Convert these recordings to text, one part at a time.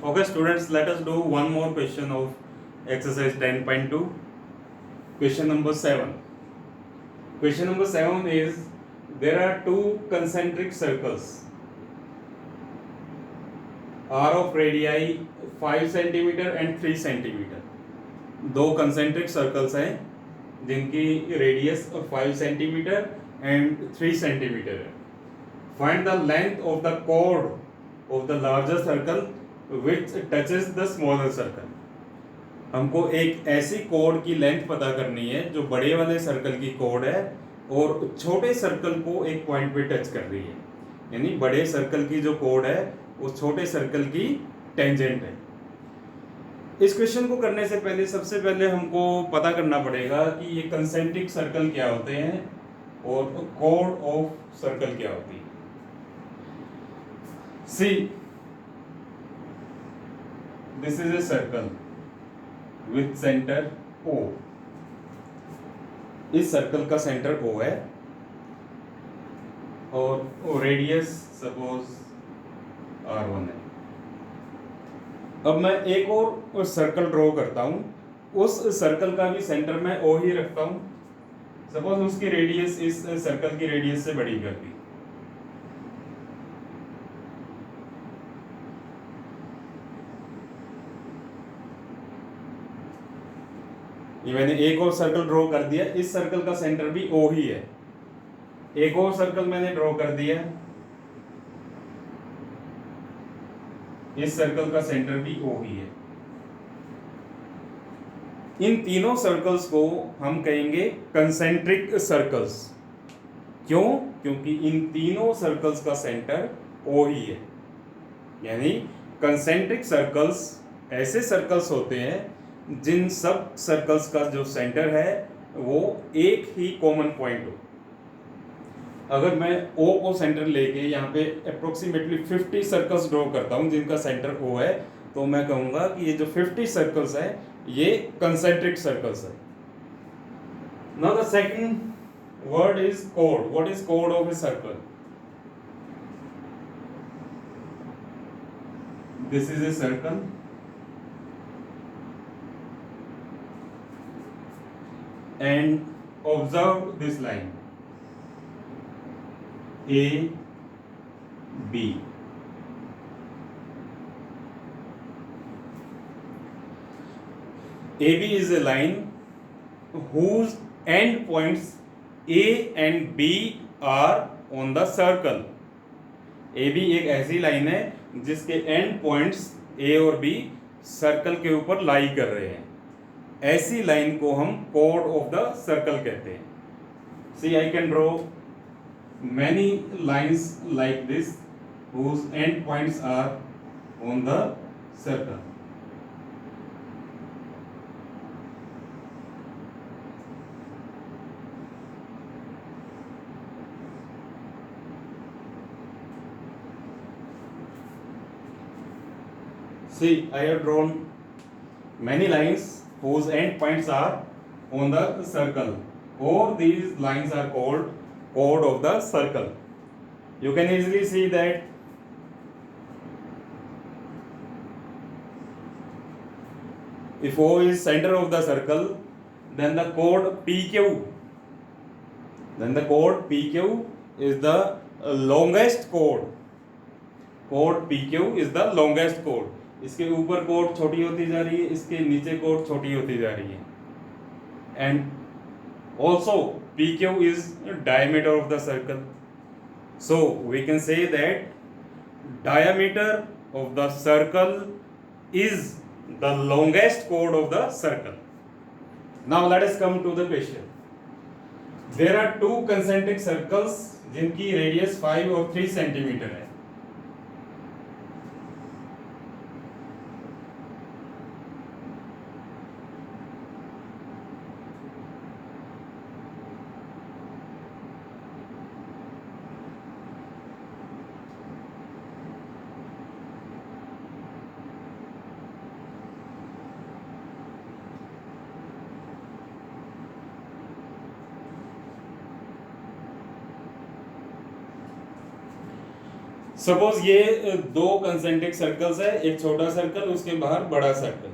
Okay, students, let us do one more question of exercise 10.2. Question number 7. Question number 7 is there are two concentric circles r of radii 5 centimeter and 3 centimeter. दो concentric circles हैं जिनकी radius 5 centimetre and 3 centimetre है. Find the length of the chord of the larger circle which touches the smaller circle. हमको एक ऐसी code की length पता करनी है जो बड़े वाले सर्कल की कोड है और छोटे सर्कल को एक पॉइंट पे टच कर रही है. यानी बड़े सर्कल की जो कोड है वो छोटे सर्कल की टेंजेंट है. इस क्वेश्चन को करने से पहले सबसे पहले हमको पता करना पड़ेगा कि ये कंसेंट्रिक सर्कल क्या होते हैं और कोड ऑफ सर्कल क्या होती है. See, this is a circle with centre O. इस सर्कल का सेंटर O है और रेडियस सपोज R1 है. अब मैं एक और सर्कल ड्रॉ करता हूं. उस सर्कल का भी सेंटर मैं O ही रखता हूं. सपोज उसकी रेडियस इस सर्कल की रेडियस से बड़ी कर दी. ये मैंने एक और सर्कल ड्रॉ कर दिया. इस सर्कल का सेंटर भी O ही है. एक और सर्कल मैंने ड्रॉ कर दिया. इस सर्कल का सेंटर भी O ही है. इन तीनों सर्कल्स को हम कहेंगे कंसेंट्रिक सर्कल्स. क्यों? क्योंकि इन तीनों सर्कल्स का सेंटर O ही है. यानी कंसेंट्रिक सर्कल्स ऐसे सर्कल्स होते हैं जिन सब सर्कल्स का जो सेंटर है वो एक ही कॉमन पॉइंट हो. अगर मैं O को सेंटर लेके यहाँ पे अप्रोक्सीमेटली 50 सर्कल्स ड्रॉ करता हूँ जिनका सेंटर O है, तो मैं कहूँगा कि ये जो 50 सर्कल्स है ये कंसेंट्रिक सर्कल्स है. Now the second word is code. What is code of a circle? This is a circle and observe this line A B. AB is a line whose end points A and B are on the circle. AB एक ऐसी line है जिसके and points A और B circle के ऊपर लाई कर रहे हैं. ऐसी लाइन को हम कोड ऑफ द सर्कल कहते हैं. See, I can draw many lines like this whose end points are on the circle. See, I have drawn many lines whose end points are on the circle. All these lines are called chord of the circle. You can easily see that if O is center of the circle, then the chord PQ is the longest chord. Chord PQ is the longest chord. इसके ऊपर code छोटी होती जा रही है, इसके नीचे code छोटी होती जा रही है. And also PQ is diameter of the circle. So we can say that diameter of the circle is the longest chord of the circle. Now let us come to the question. There are two concentric circles जिनकी radius 5 और 3 centimetre है. Suppose ये दो concentric circles है, एक छोटा circle उसके बाहर बड़ा सर्कल।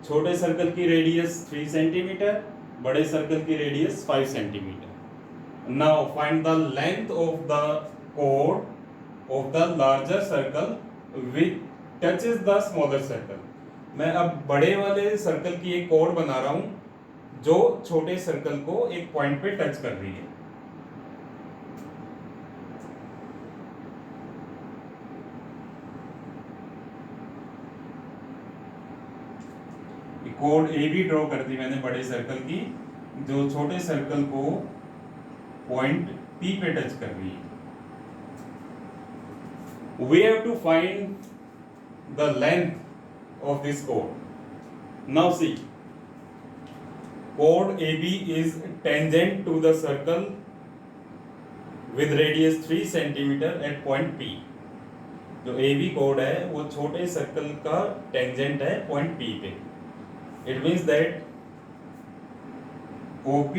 छोटे सर्कल की रेडियस 3 सेंटीमीटर, बड़े सर्कल की radius 5 centimetre. Now find the length of the code of the larger circle which touches the smaller circle. मैं अब बड़े वाले सर्कल की एक कोड बना रहा हूं जो छोटे सर्कल को एक पॉइंट पे टच कर रही है। कोड ए भी ड्रॉ कर दी मैंने बड़े सर्कल की, जो छोटे सर्कल को पॉइंट पी पे टच कर रही है। We have to find the length of this chord. Now see, chord AB is tangent to the circle with radius 3 centimeter at point P. जो AB chord है वो छोटे सर्कल का टेंजेंट है पॉइंट P पे। It means that OP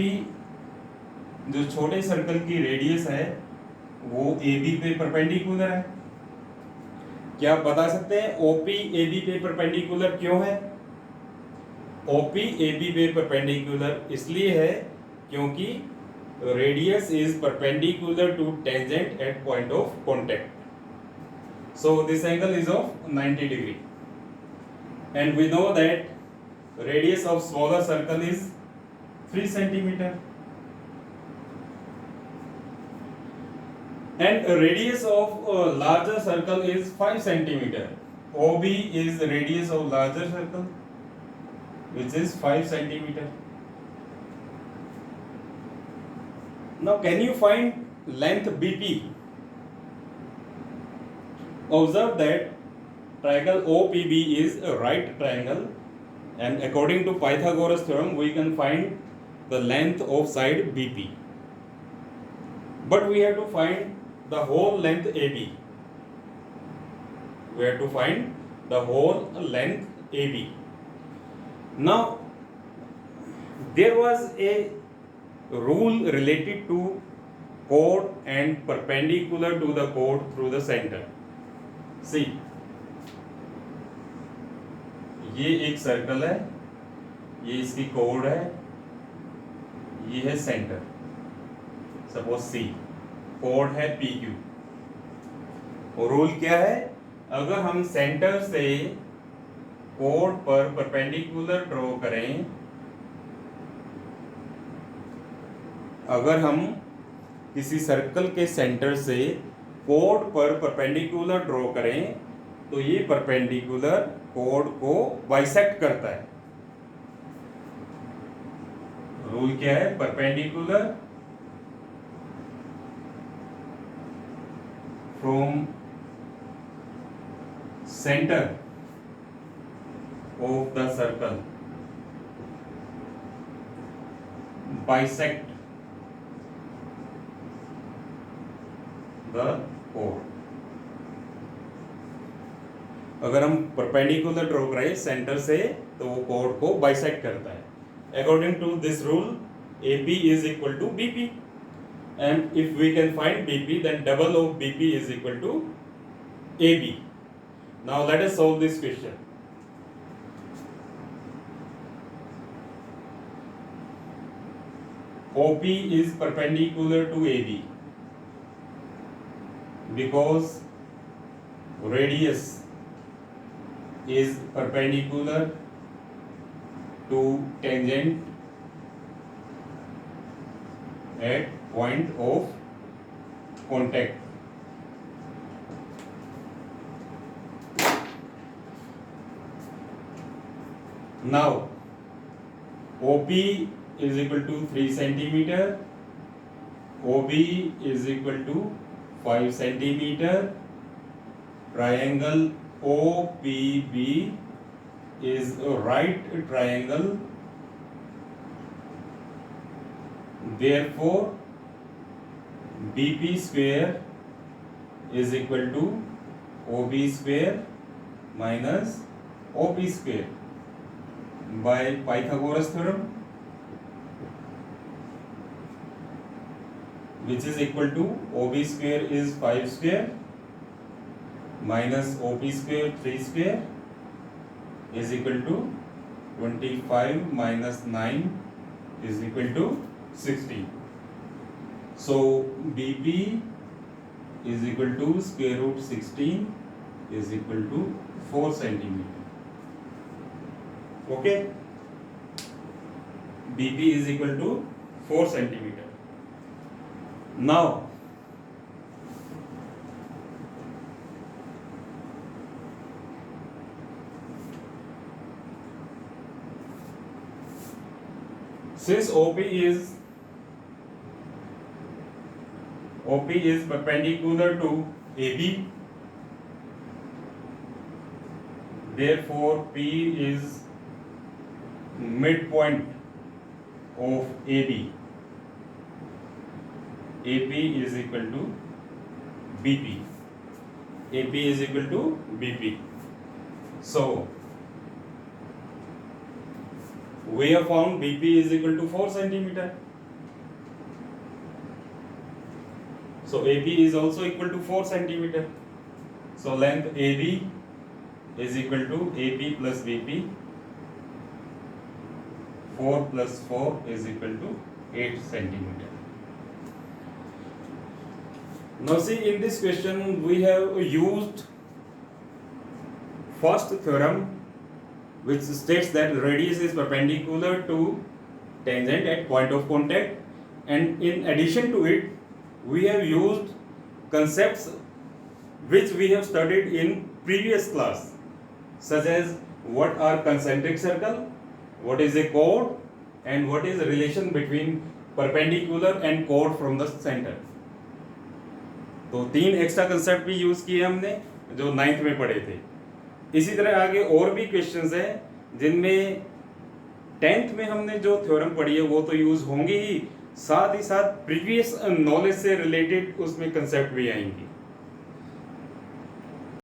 जो छोटे circle की रेडियस है वो AB पे परपेंडिकुलर है। क्या आप बता सकते हैं OP AB पे परपेंडिकुलर क्यों है? OP AB पे परपेंडिकुलर इसलिए है क्योंकि radius is perpendicular to tangent at point of contact. So this angle is of 90 degree and we know that radius of smaller circle is 3 centimeter and radius of larger circle is 5 centimeter. OB is the radius of larger circle which is 5 centimeter. Now can you find length BP? Observe that triangle OPB is a right triangle. And according to Pythagoras theorem, we can find the length of side BP. But we have to find the whole length AB. We have to find the whole length AB. Now, there was a rule related to chord and perpendicular to the chord through the center. See. ये एक circle है, ये इसकी code है, ये है centre, suppose C, code है P Q. और रूल क्या है? अगर हम सेंटर से कोड पर परपेंडिकुलर ड्रॉ करें, अगर हम किसी सर्कल के सेंटर से कोड पर परपेंडिकुलर ड्रॉ करें तो ये परपेंडिकुलर कोड को बाइसेक्ट करता है। रूल क्या है? Perpendicular from centre of the circle bisect the code. अगर हम परपेंडिकुलर ड्रॉ करें सेंटर से तो वो कोड को बाइसेक्ट करता है। According to this rule AP is equal to BP and if we can find BP then double of BP is equal to AB. Now let us solve this question. OP is perpendicular to AB because radius is perpendicular to tangent at point of contact. Now OP is equal to 3 centimeter, OB is equal to 5 centimeter, triangle OPB is a right triangle, therefore BP square is equal to OB square minus OP square by Pythagoras theorem, which is equal to OB square is 5 square minus OP square 3 स्क्वेयर is equal to 25 minus 9 is equal to 16. So BP is equal to square root 16 is equal to 4 centimeter. Okay. BP is equal to 4 centimeter. Now since OP is perpendicular to AB, therefore P is midpoint of AB. AP is equal to BP. AP is equal to BP. So we have found BP is equal to 4 centimeter. So AP is also equal to 4 centimeter. So length AB is equal to AP plus BP. 4 plus 4 is equal to 8 centimeter. Now see, in this question we have used first theorem, which states that radius is perpendicular to tangent at point of contact, and in addition to it we have used concepts which we have studied in previous class, such as what are concentric circle, what is a chord, and what is the relation between perpendicular and chord from the center. तो 3 extra concept भी use किए हमने जो 9th में पढ़े थे. इसी तरह आगे और भी क्वेश्चंस हैं जिनमें 10th में हमने जो थ्योरम पढ़ी है वो तो यूज होंगे ही, साथ ही साथ प्रीवियस नॉलेज से रिलेटेड उसमें कंसेप्ट भी आएंगे.